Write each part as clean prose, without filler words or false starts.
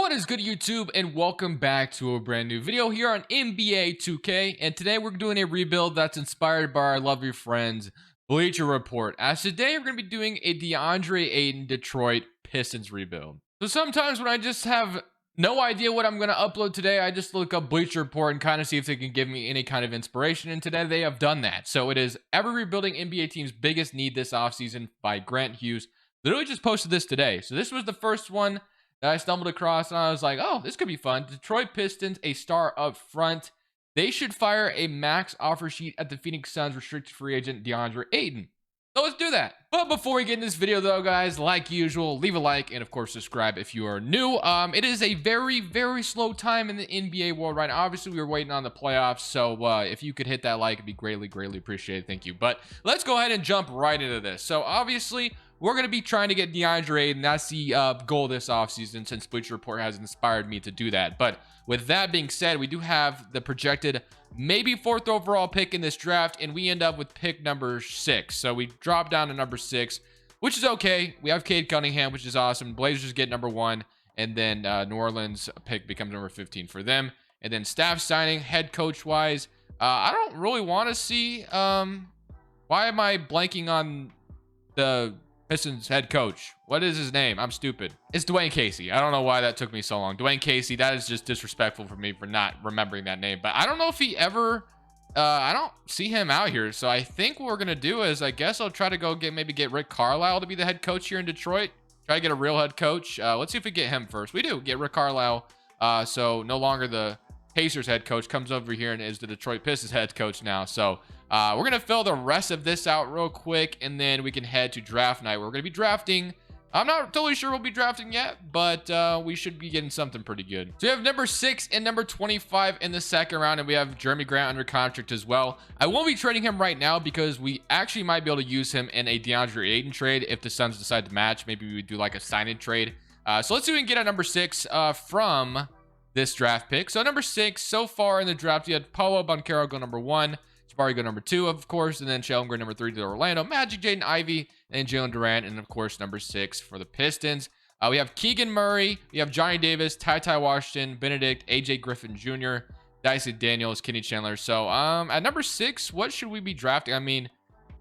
What is good, YouTube, and welcome back to a brand new video here on NBA 2K. And today we're doing a rebuild that's inspired by our lovely friends Bleacher Report. As today we're going to be doing a Deandre Ayton Detroit Pistons rebuild. So sometimes when I just have no idea what I'm going to upload today, I just look up Bleacher Report and kind of see if they can give me any kind of inspiration. And today they have done that. So it is every rebuilding NBA team's biggest need this offseason by Grant Hughes. Literally just posted this today. So this was the first one that I stumbled across, and I was like, oh, this could be fun. Detroit Pistons, a star up front. They should fire a max offer sheet at the Phoenix Suns restricted free agent Deandre Ayton. So let's do that. But before we get in this video, though, guys, like usual, leave a like and, of course, subscribe if you are new. It is a very, very slow time in the NBA world right now. Obviously, we were waiting on the playoffs, so if you could hit that like, it'd be greatly, greatly appreciated. Thank you. But let's go ahead and jump right into this. So, obviously, we're going to be trying to get Deandre Ayton. That's the goal this offseason, since Bleacher Report has inspired me to do that. But with that being said, we do have the projected maybe 4th overall pick in this draft, and we end up with pick number 6. So we drop down to number 6, which is okay. We have Cade Cunningham, which is awesome. Blazers get number 1, and then New Orleans pick becomes number 15 for them. And then staff signing, head coach-wise, I don't really want to see... why am I blanking on the Pistons head coach? What is his name? I'm stupid. It's Dwayne Casey. I don't know why that took me so long. Dwayne Casey, that is just disrespectful for me for not remembering that name. But I don't know if he ever... I don't see him out here. So I think what we're going to do is, I guess I'll try to go maybe get Rick Carlisle to be the head coach here in Detroit. Try to get a real head coach. Let's see if we get him first. We do get Rick Carlisle. So no longer the Pacers head coach, comes over here and is the Detroit Pistons head coach now. So we're going to fill the rest of this out real quick, and then we can head to draft night. We're going to be drafting. I'm not totally sure we'll be drafting yet, but we should be getting something pretty good. So we have number 6 and number 25 in the second round, and we have Jeremy Grant under contract as well. I won't be trading him right now because we actually might be able to use him in a Deandre Ayton trade if the Suns decide to match. Maybe we would do like a sign-in trade. So let's see what we can get at number 6 from this draft pick. So number 6 so far in the draft, you had Paolo Banchero go number 1, Jabari go number 2, of course, and then Sheldon go number 3 to Orlando Magic, Jaden Ivey, and Jalen Durant, and of course number 6 for the Pistons. We have Keegan Murray, we have Johnny Davis, Ty Washington, Benedict, AJ Griffin Jr., Dicey Daniels, Kenny Chandler. So at number 6, what should we be drafting? I mean,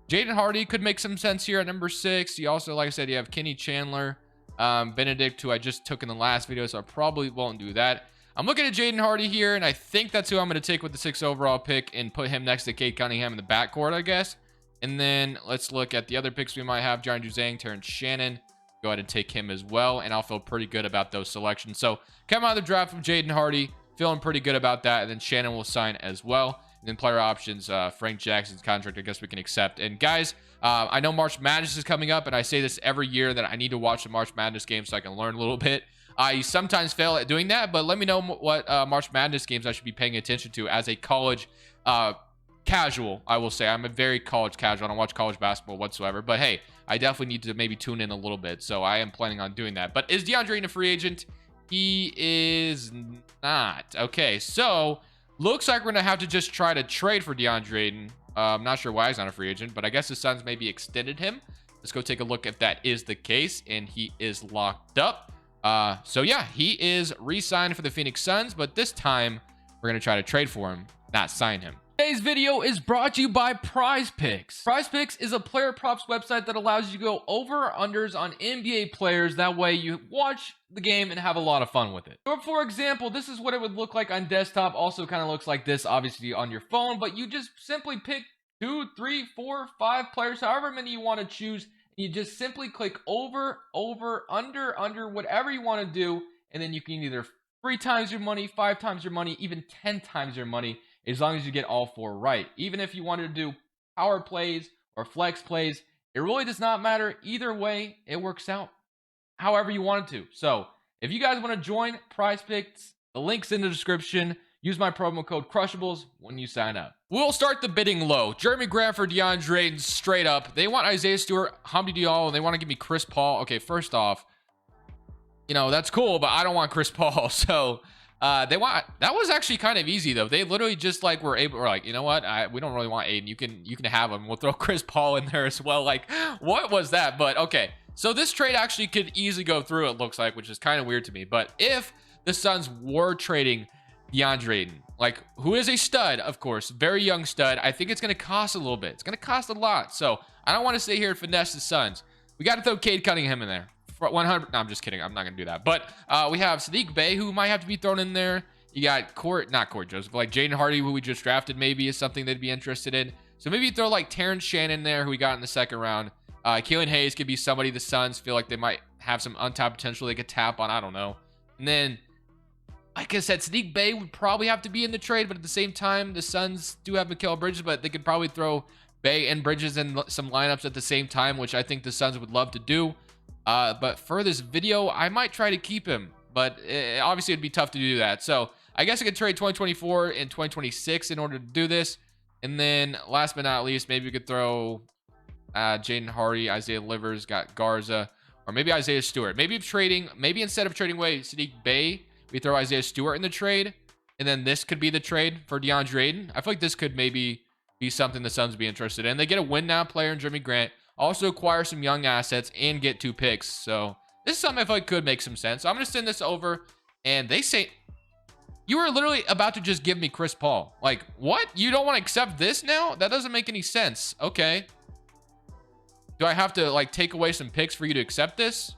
Jaden Hardy could make some sense here at number 6. You also, like I said, you have Kenny Chandler, Benedict, who I just took in the last video, so I probably won't do that. I'm looking at Jaden Hardy here, and I think that's who I'm going to take with the 6th overall pick and put him next to Cade Cunningham in the backcourt, I guess. And then let's look at the other picks we might have. Johnny Juzang, Terrence Shannon. Go ahead and take him as well, and I'll feel pretty good about those selections. So come out of the draft from Jaden Hardy, feeling pretty good about that. And then Shannon will sign as well. And then player options, Frank Jackson's contract, I guess we can accept. And guys, I know March Madness is coming up, and I say this every year that I need to watch the March Madness game so I can learn a little bit. I sometimes fail at doing that, but let me know what March Madness games I should be paying attention to as a college casual. I will say I'm a very college casual. I don't watch college basketball whatsoever, but hey, I definitely need to maybe tune in a little bit. So I am planning on doing that. But is Deandre Ayton a free agent? He is not. Okay, so looks like we're going to have to just try to trade for Deandre Ayton. I'm not sure why he's not a free agent, but I guess the Suns maybe extended him. Let's go take a look if that is the case, and he is locked up. So yeah, he is re-signed for the Phoenix Suns, but this time we're going to try to trade for him, not sign him. Today's video is brought to you by Prize Picks. Prize Picks is a player props website that allows you to go over or unders on NBA players. That way you watch the game and have a lot of fun with it. So for example, this is what it would look like on desktop. Also kind of looks like this, obviously, on your phone, but you just simply pick 2, 3, 4, 5 players, however many you want to choose. You just simply click over, under, whatever you want to do. And then you can either 3 times your money, 5 times your money, even 10 times your money, as long as you get all 4 right. Even if you wanted to do power plays or flex plays, it really does not matter. Either way, it works out however you want it to. So if you guys want to join Prize Picks, the link's in the description. Use my promo code Crushables when you sign up. We'll start the bidding low. Jeremy Grant for Deandre Ayton straight up. They want Isaiah Stewart, Hamdi Diallo, and they want to give me Chris Paul. Okay, first off, you know, that's cool, but I don't want Chris Paul. So they want, that was actually kind of easy though. They literally just like were like, you know what? We don't really want Ayton. You can have him. We'll throw Chris Paul in there as well. Like, what was that? But okay. So this trade actually could easily go through, it looks like, which is kind of weird to me. But if the Suns were trading Deandre Ayton, like, who is a stud, of course, very young stud. I think it's going to cost a little bit. It's going to cost a lot. So I don't want to sit here and finesse the Suns. We got to throw Cade Cunningham in there for 100. No, I'm just kidding. I'm not going to do that. But we have Saddiq Bey, who might have to be thrown in there. You got not Court Joseph, but like Jaden Hardy, who we just drafted, maybe is something they'd be interested in. So maybe you throw like Terrence Shannon there, who we got in the second round. Keelan Hayes could be somebody the Suns feel like they might have some untapped potential they could tap on. I don't know. And then, like I said, Saddiq Bey would probably have to be in the trade, but at the same time, the Suns do have Mikal Bridges, but they could probably throw Bey and Bridges in some lineups at the same time, which I think the Suns would love to do. But for this video, I might try to keep him, but obviously it'd be tough to do that. So I guess I could trade 2024 and 2026 in order to do this. And then last but not least, maybe we could throw Jaden Hardy, Isaiah Livers, got Garza, or maybe Isaiah Stewart. Maybe instead of trading away Saddiq Bey, we throw Isaiah Stewart in the trade. And then this could be the trade for Deandre Ayton. I feel like this could maybe be something the Suns would be interested in. They get a win now player in Jeremy Grant, also acquire some young assets, and get 2 picks. So this is something I feel like could make some sense. So I'm going to send this over, and they say, you were literally about to just give me Chris Paul. Like, what? You don't want to accept this now? That doesn't make any sense. Okay. Do I have to, like, take away some picks for you to accept this?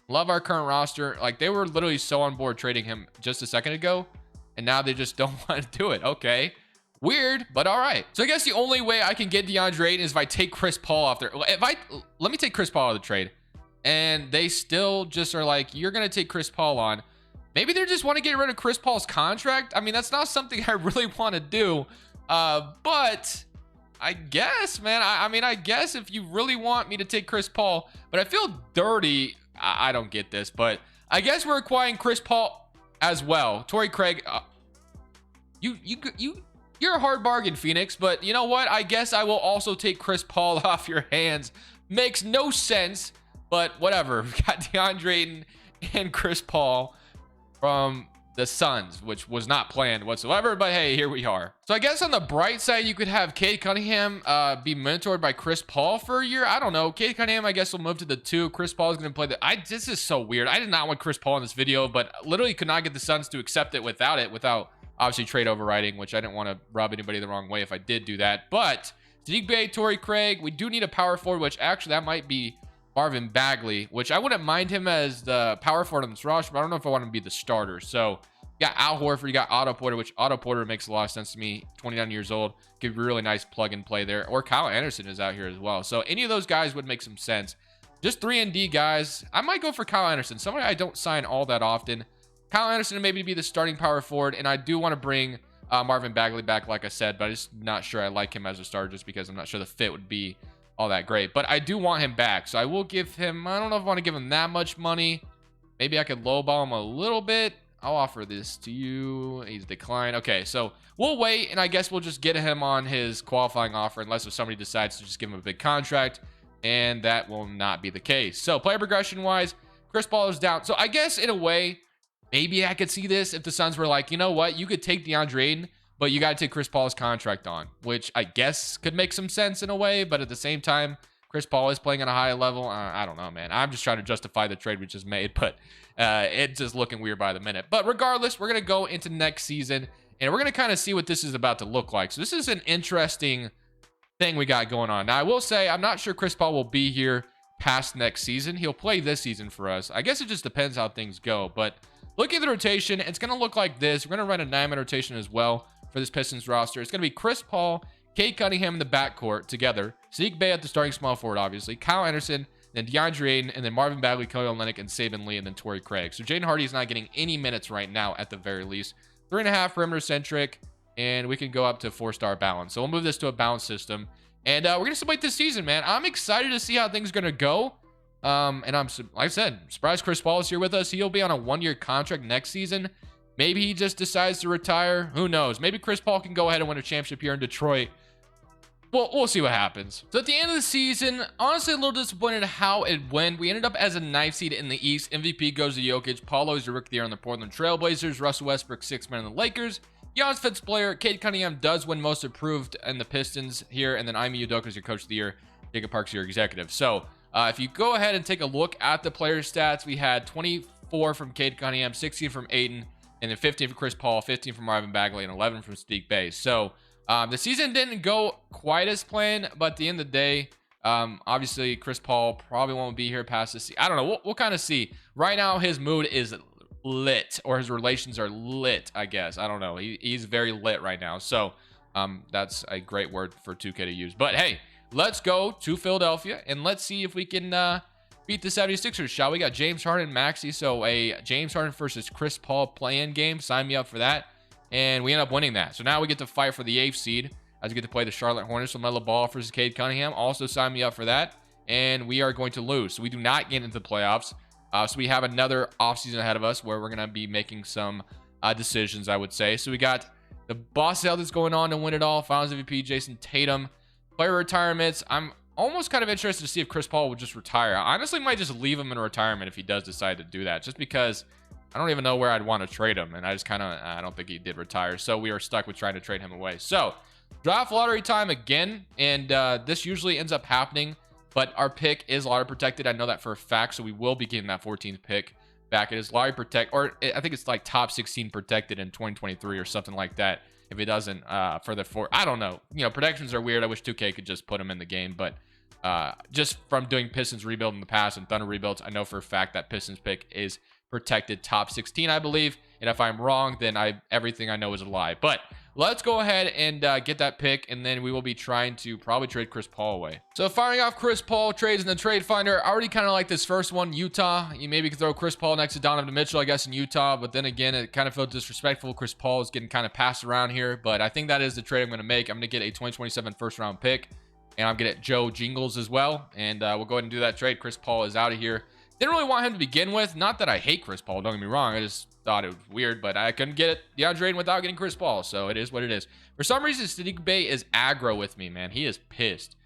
Love our current roster. Like, they were literally so on board trading him just a second ago, and now they just don't want to do it. Okay. Weird, but all right. So I guess the only way I can get Deandre Ayton is if I take Chris Paul off there. Let me take Chris Paul out of the trade. And they still just are like, you're going to take Chris Paul on. Maybe they just want to get rid of Chris Paul's contract. I mean, that's not something I really want to do. But I guess, man, I mean, I guess if you really want me to take Chris Paul, but I feel dirty. I don't get this, but I guess we're acquiring Chris Paul as well. Torrey Craig, you're a hard bargain, Phoenix, but you know what? I guess I will also take Chris Paul off your hands. Makes no sense, but whatever. We got Deandre Ayton and Chris Paul from the Suns, which was not planned whatsoever, but hey, here we are. So I guess on the bright side, you could have Cade Cunningham be mentored by Chris Paul for a year. I don't know. Cade Cunningham, I guess, will move to the 2. Chris Paul is going to play this is so weird. I did not want Chris Paul in this video, but literally could not get the Suns to accept it without obviously trade overriding, which I didn't want to rub anybody the wrong way if I did do that. But Saddiq Bey, Torrey Craig, we do need a power forward, which actually that might be Marvin Bagley, which I wouldn't mind him as the power forward on this roster, but I don't know if I want him to be the starter. So you got Al Horford, you got Otto Porter, which Otto Porter makes a lot of sense to me. 29 years old, give a really nice plug and play there. Or Kyle Anderson is out here as well. So any of those guys would make some sense. Just 3-and-D guys. I might go for Kyle Anderson, somebody I don't sign all that often. Kyle Anderson maybe be the starting power forward, and I do want to bring Marvin Bagley back, like I said, but I'm just not sure I like him as a starter just because I'm not sure the fit would be all that great. But I do want him back, so I will give him, I don't know if I want to give him that much money. Maybe I could lowball him a little bit. I'll offer this to you. He's declined. Okay, so we'll wait, and I guess we'll just get him on his qualifying offer unless if somebody decides to just give him a big contract, and that will not be the case. So player progression-wise, Chris Paul is down. So I guess in a way, maybe I could see this if the Suns were like, you know what, you could take Deandre Ayton, but you got to take Chris Paul's contract on, which I guess could make some sense in a way, but at the same time, Chris Paul is playing at a high level. I don't know, man. I'm just trying to justify the trade we just made, but it's just looking weird by the minute. But regardless, we're going to go into next season, and we're going to kind of see what this is about to look like. So this is an interesting thing we got going on. Now, I will say, I'm not sure Chris Paul will be here past next season. He'll play this season for us. I guess it just depends how things go, but looking at the rotation, it's going to look like this. We're going to run a 9-man rotation as well for this Pistons roster. It's going to be Chris Paul, Cade Cunningham in the backcourt together, Saddiq Bey at the starting small forward, obviously, Kyle Anderson, then Deandre Ayton, and then Marvin Bagley, Kelly Olynyk, and Saban Lee, and then Torrey Craig. So Jaden Hardy is not getting any minutes right now at the very least. 3.5 perimeter centric, and we can go up to 4-star balance. So we'll move this to a balance system, and we're going to celebrate this season, man. I'm excited to see how things are going to go. And I'm, like I said, surprised Chris Paul is here with us. He'll be on a 1-year contract next season. Maybe he just decides to retire. Who knows? Maybe Chris Paul can go ahead and win a championship here in Detroit. Well, we'll see what happens. So at the end of the season, honestly, a little disappointed how it went. We ended up as a 9th seed in the East. MVP goes to Jokic. Paulo is the rookie of the year on the Portland Trailblazers. Russell Westbrook, 6th man on the Lakers. Giannis fits player. Cade Cunningham does win most improved in the Pistons here. And then Ime Udoka is your coach of the year. Jacob Parks, your executive. So if you go ahead and take a look at the player stats, we had 25 4 from Cade Cunningham, 16 from Ayton, and then 15 from Chris Paul, 15 from Marvin Bagley, and 11 from Saddiq Bey. So the season didn't go quite as planned, but at the end of the day, obviously Chris Paul probably won't be here past this. I don't know. We'll kind of see. Right now, his mood is lit, or his relations are lit, I guess. I don't know. He's very lit right now. So that's a great word for 2K to use. But hey, let's go to Philadelphia and let's see if we can beat the 76ers, shall we? Got James Harden, Maxey. So a James Harden versus Chris Paul play-in game. Sign me up for that. And we end up winning that. So now we get to fight for the 8th seed as we get to play the Charlotte Hornets. So Melo Ball versus Cade Cunningham. Also sign me up for that. And we are going to lose. So we do not get into the playoffs. So we have another offseason ahead of us where we're going to be making some decisions, I would say. So we got the boss sale that's going on to win it all. Finals MVP, Jason Tatum. Player retirements. I'm almost kind of interested to see if Chris Paul would just retire. I honestly might just leave him in retirement if he does decide to do that. Just because I don't even know where I'd want to trade him. And I just kind of, I don't think he did retire. So we are stuck with trying to trade him away. So draft lottery time again. And this usually ends up happening. But our pick is lottery protected. I know that for a fact. So we will be getting that 14th pick back. It is lottery protect, or I think it's like top 16 protected in 2023 or something like that. If it doesn't, I don't know. You know, protections are weird. I wish 2K could just put them in the game. But just from doing Pistons rebuild in the past and Thunder rebuilds, I know for a fact that Pistons pick is protected top 16, I believe. And if I'm wrong, then everything I know is a lie. But let's go ahead and get that pick, and then we will be trying to probably trade Chris Paul away. So firing off Chris Paul trades in the trade finder. I already kind of like this first one, Utah. You maybe could throw Chris Paul next to Donovan Mitchell, I guess, in Utah. But then again, it kind of felt disrespectful. Chris Paul is getting kind of passed around here. But I think that is the trade I'm going to make. I'm going to get a 2027 first round pick, and I'm going to get Joe Jingles as well. And we'll go ahead and do that trade. Chris Paul is out of here. Didn't really want him to begin with. Not that I hate Chris Paul, don't get me wrong. I just thought it was weird, but I couldn't get Deandre Ayton without getting Chris Paul. So it is what it is. For some reason, Saddiq Bey is aggro with me, man. He is pissed.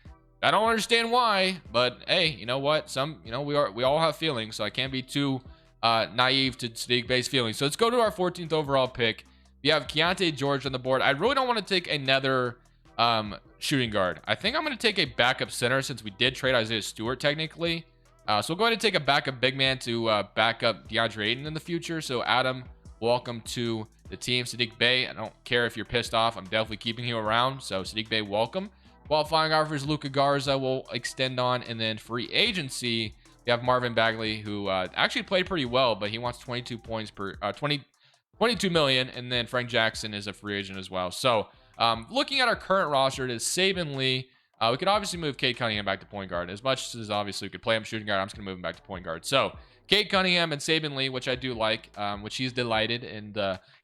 I don't understand why, but hey, you know what? We all have feelings, so I can't be too naive to Saddiq Bey's feelings. So let's go to our 14th overall pick. We have Keontae George on the board. I really don't want to take another shooting guard. I think I'm going to take a backup center since we did trade Isaiah Stewart technically. So we'll go ahead and take a backup big man to back up Deandre Ayton in the future. So Adam, welcome to the team. Saddiq Bey, I don't care if you're pissed off. I'm definitely keeping you around. So Saddiq Bey, welcome. Qualifying offers, Luka Garza will extend on. And then free agency, we have Marvin Bagley, who actually played pretty well, but he wants 22 points per 22 million. And then Frank Jackson is a free agent as well. So looking at our current roster, it is Saben Lee. We could obviously move Cade Cunningham back to point guard. As much as obviously we could play him shooting guard, I'm just going to move him back to point guard. So Cade Cunningham and Saben Lee, which I do like, which he's delighted. And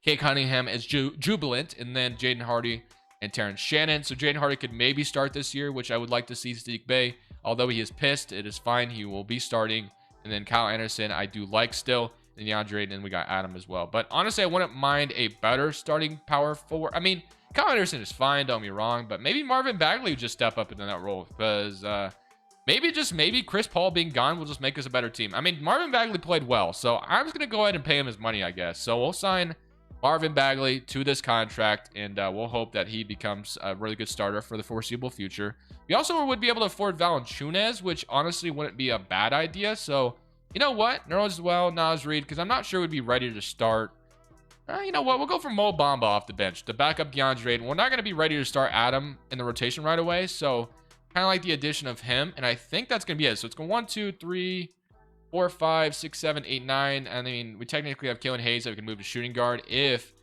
Cade Cunningham is jubilant. And then Jaden Hardy and Terrence Shannon. So Jaden Hardy could maybe start this year, which I would like to see Saddiq Bey. Although he is pissed, it is fine. He will be starting. And then Kyle Anderson, I do like still. And Deandre, and then we got Adam as well. But honestly, I wouldn't mind a better starting power forward. I mean, Kyle Anderson is fine, don't get me wrong, but maybe Marvin Bagley would just step up into that role because maybe Chris Paul being gone will just make us a better team. I mean, Marvin Bagley played well, so I'm just going to go ahead and pay him his money, I guess. So we'll sign Marvin Bagley to this contract, and we'll hope that he becomes a really good starter for the foreseeable future. We also would be able to afford Valanciunas, which honestly wouldn't be a bad idea. So, you know what? Nerlens as well, Naz Reid, because I'm not sure we'd be ready to start. You know what? We'll go for Mo Bamba off the bench to back up Deandre Ayton. We're not going to be ready to start Adam in the rotation right away. So kind of like the addition of him. And I think that's going to be it. So it's going 1, 2, 3, 4, 5, 6, 7, 8, 9. I mean, we technically have Killian Hayes that we can move to shooting guard if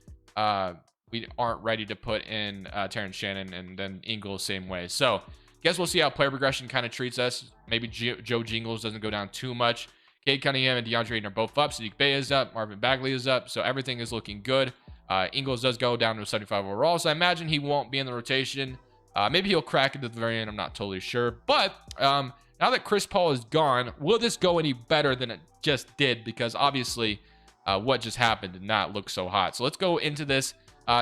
we aren't ready to put in Terrence Shannon and then Ingles same way. So guess we'll see how player progression kind of treats us. Maybe Joe Jingles doesn't go down too much. Cade Cunningham and Deandre Ayton are both up. Saddiq Bey is up. Marvin Bagley is up. So everything is looking good. Ingles does go down to a 75 overall. So I imagine he won't be in the rotation. Maybe he'll crack into the very end. I'm not totally sure. But now that Chris Paul is gone, will this go any better than it just did? Because obviously what just happened did not look so hot. So let's go into this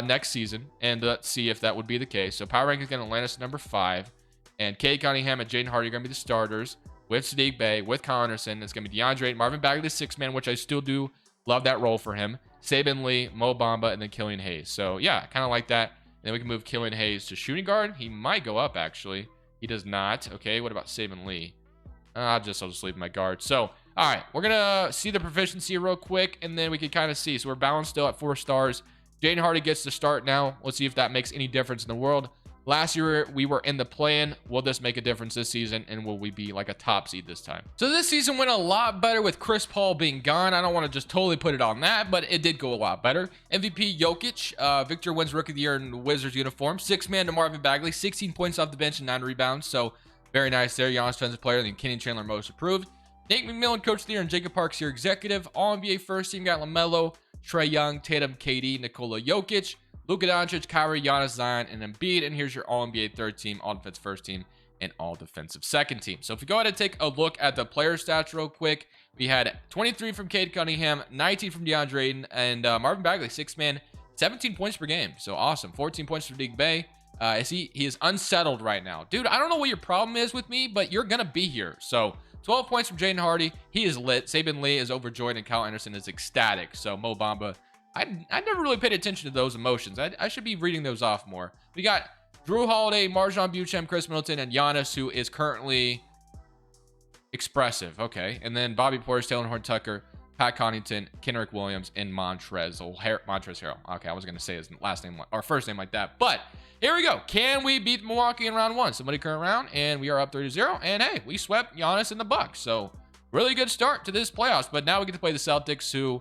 next season and let's see if that would be the case. So power rank is going to land us number 5. And Cade Cunningham and Jaden Hardy are going to be the starters. With Saddiq Bey, with Kyle Anderson, it's going to be Deandre Ayton, Marvin Bagley, the 6th man, which I still do love that role for him. Saben Lee, Mo Bamba, and then Killian Hayes. So, yeah, kind of like that. And then we can move Killian Hayes to shooting guard. He might go up, actually. He does not. Okay, what about Saben Lee? I'll just leave my guard. So, All right, we're gonna see the proficiency real quick, and then we can kind of see. So we're balanced still at 4 stars. Jaden Hardy gets to start now. Let's see if that makes any difference in the world. Last year, we were in the play-in. Will this make a difference this season? And will we be like a top seed this time? So this season went a lot better with Chris Paul being gone. I don't want to just totally put it on that, but it did go a lot better. MVP Jokic. Victor wins Rookie of the Year in the Wizards uniform. 6-man to Marvin Bagley. 16 points off the bench and 9 rebounds. So very nice there. Giannis Defensive Player. And then Kenny Chandler most approved. Nate McMillan Coach of the Year and Jacob Parks Year Executive. All NBA first team got LaMelo, Trae Young, Tatum, KD, Nikola Jokic, Luka Doncic, Kyrie, Giannis, Zion, and Embiid. And here's your All-NBA third team, All-Defense first team, and All-Defensive second team. So if we go ahead and take a look at the player stats real quick, we had 23 from Cade Cunningham, 19 from Deandre Ayton, and Marvin Bagley, 6-man, 17 points per game. So awesome. 14 points for Sadiq Bey. He is unsettled right now. Dude, I don't know what your problem is with me, but you're going to be here. So 12 points from Jaden Hardy. He is lit. Saban Lee is overjoyed, and Kyle Anderson is ecstatic. So Mo Bamba, I never really paid attention to those emotions. I should be reading those off more. We got Drew Holiday, Marjon Beauchamp, Chris Middleton, and Giannis, who is currently expressive. Okay. And then Bobby Portis, Taylor Horn-Tucker, Pat Connaughton, Kenrick Williams, and Montrezl Harrell. Okay, I was going to say his last name or first name like that. But here we go. Can we beat Milwaukee in round 1? Somebody current round, and we are up 3-0. And hey, we swept Giannis and the Bucks. So really good start to this playoffs. But now we get to play the Celtics, who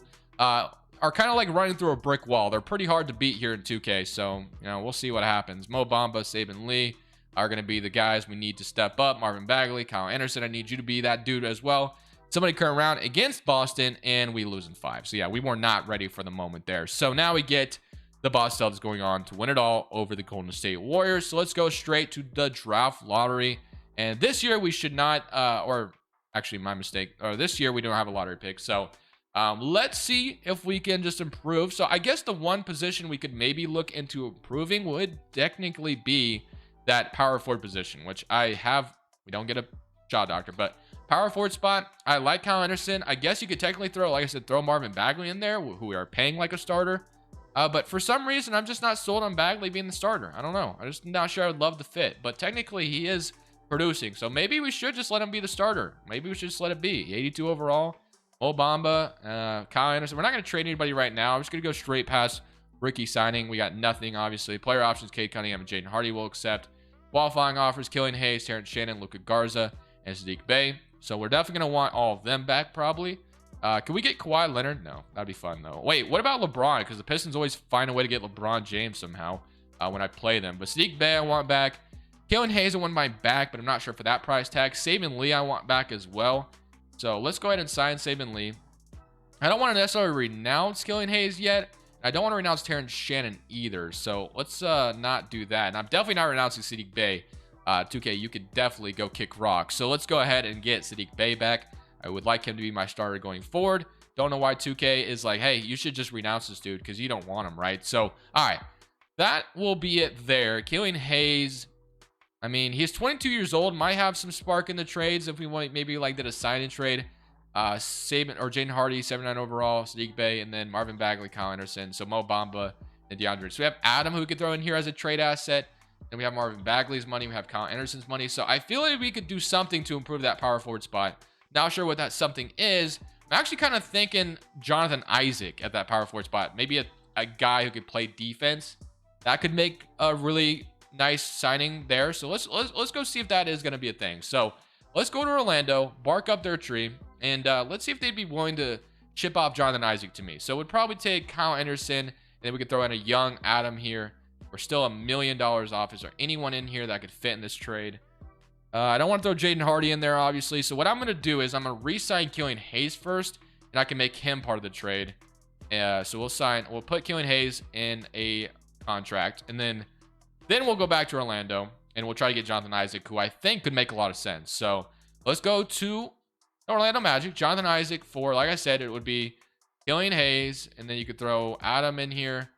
are kind of like running through a brick wall. They're pretty hard to beat here in 2K. So, we'll see what happens. Mo Bamba, Saban Lee are going to be the guys we need to step up. Marvin Bagley, Kyle Anderson, I need you to be that dude as well. Somebody current round against Boston, and we lose in 5. So yeah, we were not ready for the moment there. So now we get the Boston Celtics going on to win it all over the Golden State Warriors. So let's go straight to the draft lottery. And this year we should not, or actually my mistake, or this year we don't have a lottery pick. So let's see if we can just improve. So I guess the one position we could maybe look into improving would technically be that power forward position, which we don't get a shot doctor, but power forward spot, I like Kyle Anderson. I guess you could technically throw, like I said, throw Marvin Bagley in there, who we are paying like a starter. But for some reason, I'm just not sold on Bagley being the starter. I don't know. I'm just not sure I would love the fit. But technically, he is producing. So maybe we should just let him be the starter. Maybe we should just let it be. 82 overall. Mo Bamba, Kyle Anderson. We're not going to trade anybody right now. I'm just going to go straight past rookie signing. We got nothing, obviously. Player options, Cade Cunningham and Jaden Hardy will accept. Qualifying offers, Killian Hayes, Terrence Shannon, Luka Garza, and Sadiq Bey. So we're definitely going to want all of them back, probably. Can we get Kawhi Leonard? No, that'd be fun, though. Wait, what about LeBron? Because the Pistons always find a way to get LeBron James somehow when I play them. But Sadiq Bey, I want back. Killian Hayes, I want my back, but I'm not sure for that price tag. Saban Lee, I want back as well. So let's go ahead and sign Saban Lee. I don't want to necessarily renounce Killian Hayes yet. I don't want to renounce Terrence Shannon either. So let's not do that. And I'm definitely not renouncing Sadiq Bey. 2K, you could definitely go kick rocks. So let's go ahead and get Sadiq Bey back. I would like him to be my starter going forward. Don't know why 2K is like, hey, you should just renounce this dude because you don't want him, right? So, all right. That will be it there. Killian Hayes, I mean, he's 22 years old. Might have some spark in the trades if we want, maybe like did a sign-in trade. Saban or Jaden Hardy, 79 overall, Sadiq Bey, and then Marvin Bagley, Kyle Anderson. So Mo Bamba and DeAndre. So we have Adam, who we could throw in here as a trade asset. And we have Marvin Bagley's money. We have Kyle Anderson's money. So I feel like we could do something to improve that power forward spot. Not sure what that something is. I'm actually kind of thinking Jonathan Isaac at that power forward spot. Maybe a guy who could play defense. That could make a really nice signing there. So let's go see if that is going to be a thing. So let's go to Orlando, bark up their tree, and let's see if they'd be willing to chip off Jonathan Isaac to me. So it would probably take Kyle Anderson, and then we could throw in a young Adam here. We're still $1 million off. Is there anyone in here that could fit in this trade? I don't want to throw Jaden Hardy in there, obviously. So what I'm going to do is I'm going to re-sign Killian Hayes first, and I can make him part of the trade. So we'll put Killian Hayes in a contract, and then we'll go back to Orlando, and we'll try to get Jonathan Isaac, who I think could make a lot of sense. So let's go to Orlando Magic. Jonathan Isaac for, like I said, it would be Killian Hayes, and then you could throw Adam in here,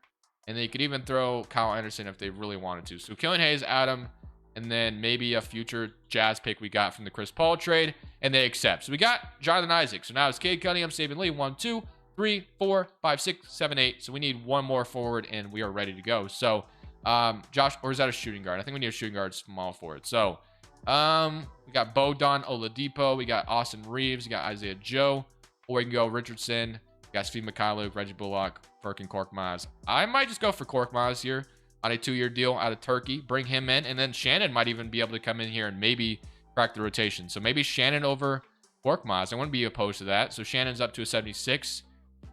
and then you could even throw Kyle Anderson if they really wanted to. So Killian Hayes, Adam, and then maybe a future Jazz pick we got from the Chris Paul trade, and they accept. So we got Jonathan Isaac. So now it's Cade Cunningham, Saban Lee, 1, 2, 3, 4, 5, 6, 7, 8. So we need one more forward, and we are ready to go. So Josh, or is that a shooting guard? I think we need a shooting guard, small forward. So We got Bogdan Oladipo. We got Austin Reeves. We got Isaiah Joe. Or we can go Richardson. We got Steve Mikhailuk, Reggie Bullock, Furkan Korkmaz. I might just go for Korkmaz here on a 2-year deal out of Turkey. Bring him in. And then Shannon might even be able to come in here and maybe crack the rotation. So maybe Shannon over Korkmaz. I wouldn't be opposed to that. So Shannon's up to a 76.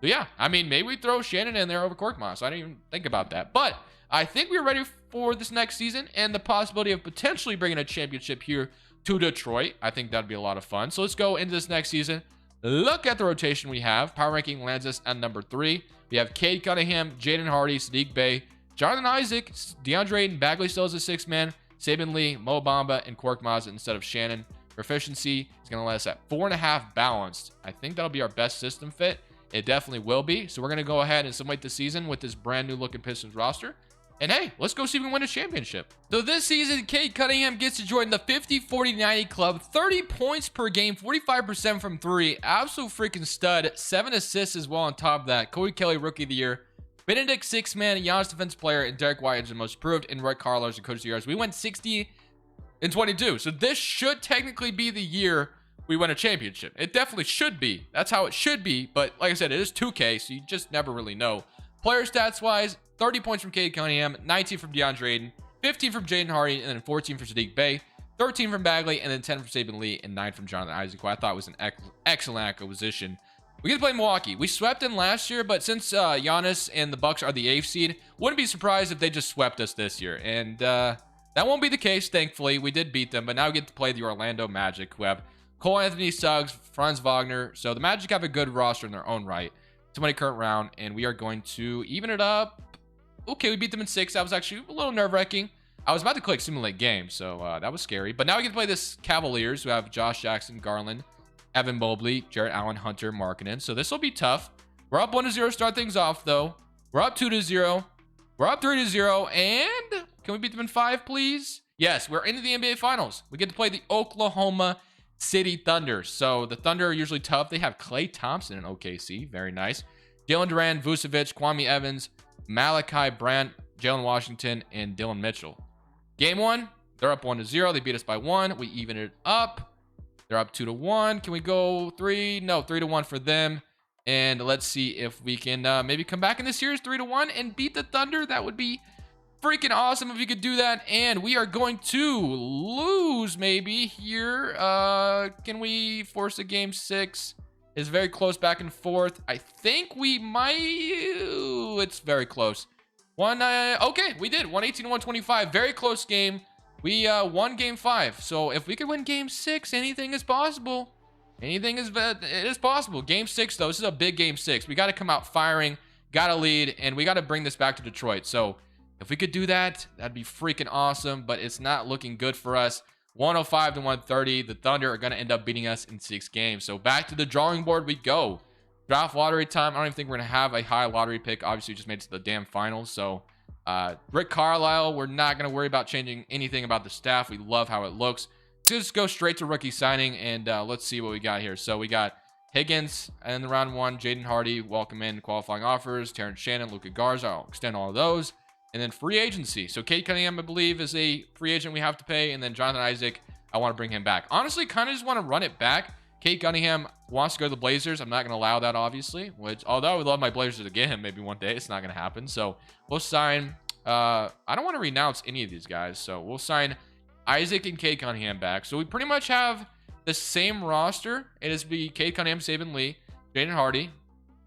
So yeah, I mean, maybe we throw Shannon in there over Korkmaz. I didn't even think about that. But I think we're ready for this next season and the possibility of potentially bringing a championship here to Detroit. I think that'd be a lot of fun. So let's go into this next season. Look at the rotation we have. Power ranking lands us at number 3. We have Cade Cunningham, Jaden Hardy, Sadiq Bey, Jonathan Isaac, Deandre Ayton, Bagley still as a 6 man, Saban Lee, Mo Bamba, and Korkmaz instead of Shannon. Proficiency is going to let us at 4.5 balanced. I think that'll be our best system fit. It definitely will be. So we're going to go ahead and summate the season with this brand new looking Pistons roster. And hey, let's go see if we can win a championship. So this season, Cade Cunningham gets to join the 50-40-90 club. 30 points per game, 45% from 3. Absolute freaking stud. 7 assists as well on top of that. Corey Kelly, Rookie of the Year. Benedict, 6-man. Giannis, Defense Player. And Derek White is the most approved. And Rick Carlisle is the Coach of the Year. We went 60-22. So this should technically be the year we win a championship. It definitely should be. That's how it should be. But like I said, it is 2K, so you just never really know. Player stats wise, 30 points from Cade Cunningham, 19 from Deandre Ayton, 15 from Jaden Hardy, and then 14 from Sadiq Bey, 13 from Bagley, and then 10 from Saban Lee, and 9 from Jonathan Isaac, who I thought was an excellent acquisition. We get to play Milwaukee. We swept in last year, but since Giannis and the Bucks are the 8th seed, wouldn't be surprised if they just swept us this year. And that won't be the case, thankfully. We did beat them, but now we get to play the Orlando Magic, who have Cole Anthony Suggs, Franz Wagner. So the Magic have a good roster in their own right. Somebody current round, and we are going to even it up. Okay, we beat them in 6. That was actually a little nerve-wracking. I was about to click simulate game, so that was scary. But now we get to play this Cavaliers, who have Josh Jackson, Garland, Evan Mobley, Jarrett Allen, Hunter, Markkanen. So this will be tough. We're up 1-0 start things off, though. We're up 2-0. We're up 3-0. And can we beat them in 5, please? Yes, we're into the NBA Finals. We get to play the Oklahoma City Thunder. So the Thunder are usually tough. They have Klay Thompson in OKC. Very nice. Jalen Duran, Vucevic, Kwame Evans, Malachi Brandt, Jalen Washington, and Dylan Mitchell. Game 1, they're up 1-0. They beat us by 1. We even it up. They're up 2-1. Can we go 3? No, 3-1 for them. And let's see if we can maybe come back in this series 3-1 and beat the Thunder. That would be freaking awesome if we could do that. And we are going to lose maybe here. Can we force a game 6? It's very close back and forth. I think we might. It's very close. Okay, we did 118-125. Very close game. We won game 5. So if we could win game 6, anything is possible. It is possible. Game 6 though, this is a big game 6. We got to come out firing, got to lead, and we got to bring this back to Detroit. So if we could do that, that'd be freaking awesome. But it's not looking good for us. 105-130. The Thunder are going to end up beating us in 6 games. So back to the drawing board we go. Draft lottery time. I don't even think we're going to have a high lottery pick. Obviously, we just made it to the damn finals. So Rick Carlisle, we're not going to worry about changing anything about the staff. We love how it looks. Let's just go straight to rookie signing, and let's see what we got here. So we got Higgins in the round 1. Jaden Hardy, welcome in qualifying offers. Terrence Shannon, Luka Garza. I'll extend all of those. And then free agency. So Cade Cunningham, I believe, is a free agent we have to pay. And then Jonathan Isaac, I want to bring him back. Honestly, kind of just want to run it back. Cade Cunningham wants to go to the Blazers. I'm not going to allow that, obviously. Which, although I would love my Blazers to get him maybe one day, it's not going to happen. So we'll sign. I don't want to renounce any of these guys. So we'll sign Isaac and Cade Cunningham back. So we pretty much have the same roster. It is be Cade Cunningham, Saban Lee, Jaden Hardy,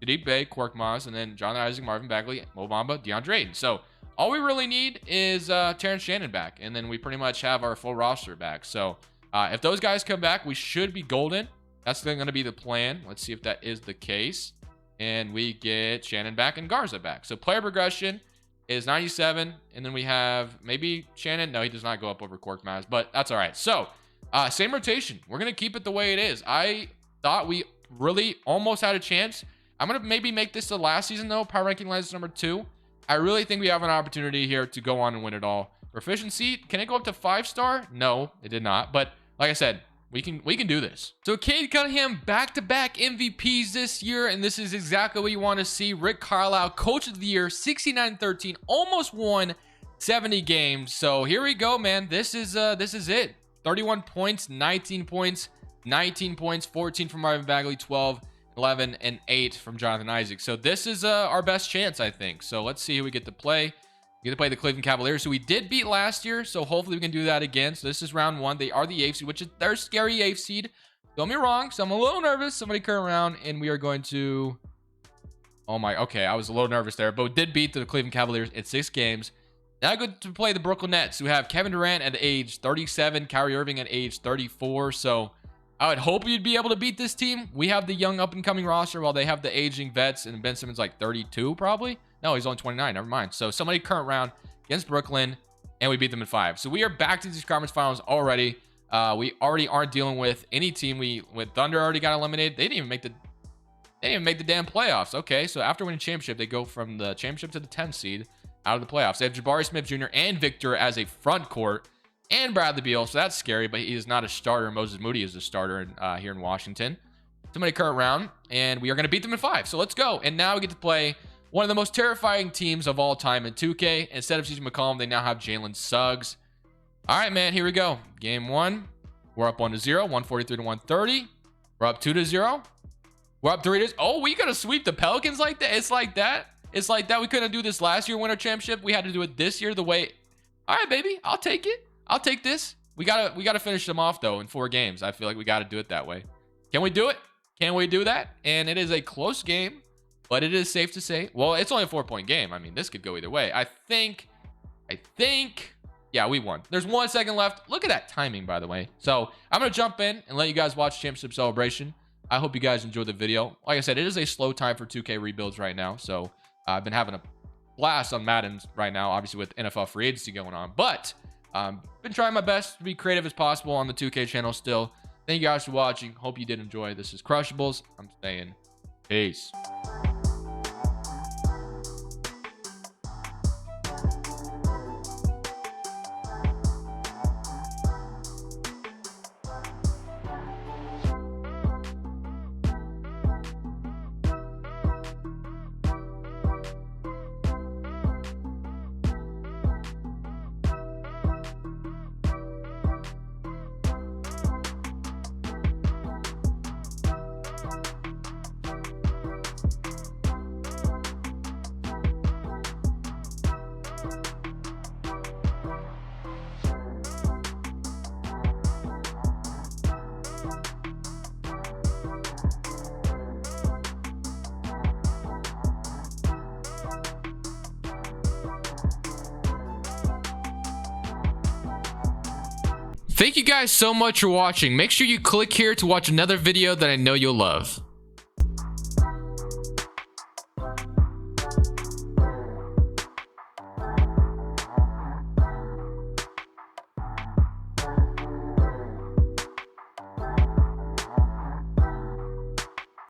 Sadiq Bey, Korkmaz, and then Jonathan Isaac, Marvin Bagley, Mo Bamba, Deandre Ayton. So all we really need is Terrence Shannon back, and then we pretty much have our full roster back. So if those guys come back, we should be golden. That's going to be the plan. Let's see if that is the case. And we get Shannon back and Garza back. So player progression is 97, and then we have maybe Shannon. No, he does not go up over Korkmaz, but that's all right. So same rotation. We're going to keep it the way it is. I thought we really almost had a chance. I'm going to maybe make this the last season, though. Power ranking lines number 2. I really think we have an opportunity here to go on and win it all. Proficiency, can it go up to 5-star? No, it did not. But like I said, we can do this. So Cade Cunningham, back-to-back MVPs this year, and this is exactly what you want to see. Rick Carlisle, Coach of the Year, 69-13, almost won 70 games. So here we go, man. This is it. 31 points, 19 points, 19 points, 14 from Marvin Bagley, 12, 11, and 8 from Jonathan Isaac. So this is our best chance, I think. So let's see who we get to play. We get to play the Cleveland Cavaliers, who we did beat last year. So hopefully we can do that again. So this is round 1. They are the 8th seed, which is their scary 8th seed. Don't be wrong. So I'm a little nervous. Somebody current round, and we are going to... Oh my, okay, I was a little nervous there, but we did beat the Cleveland Cavaliers in 6 games. Now I go to play the Brooklyn Nets, who have Kevin Durant at age 37, Kyrie Irving at age 34. So I would hope you'd be able to beat this team. We have the young up-and-coming roster, while they have the aging vets, and Ben Simmons like 32 probably. No, he's only 29. Never mind. So somebody current round against Brooklyn, and we beat them in 5. So we are back to these conference finals already. We already aren't dealing with any team. With Thunder already got eliminated. They didn't even make the damn playoffs. Okay, so after winning championship, they go from the championship to the 10th seed out of the playoffs. They have Jabari Smith Jr. and Victor as a front court, and Bradley Beal. So that's scary, but he is not a starter. Moses Moody is a starter here in Washington. Somebody current round, and we are going to beat them in 5. So let's go. And now we get to play one of the most terrifying teams of all time in 2K. Instead of CJ McCollum, they now have Jalen Suggs. All right, man, here we go. Game 1. We're up 1-0, 143 to 130. We're up 2-0. We're up 3-0. Oh, we gotta sweep the Pelicans like that? It's like that? It's like that? We couldn't do this last year, winter championship. We had to do it this year the way... All right, baby. I'll take it. I'll take this. We gotta finish them off, though, in 4 games. I feel like we gotta do it that way. Can we do it? Can we do that? And it is a close game, but it is safe to say... Well, it's only a 4-point game. I mean, this could go either way. I think... Yeah, we won. There's 1 second left. Look at that timing, by the way. So I'm going to jump in and let you guys watch Championship Celebration. I hope you guys enjoyed the video. Like I said, it is a slow time for 2K rebuilds right now. So I've been having a blast on Madden right now, obviously with NFL free agency going on. But been trying my best to be creative as possible on the 2K channel still. Thank you guys for watching. Hope you did enjoy. This is Crushables. I'm saying peace. Thank you guys so much for watching. Make sure you click here to watch another video that I know you'll love.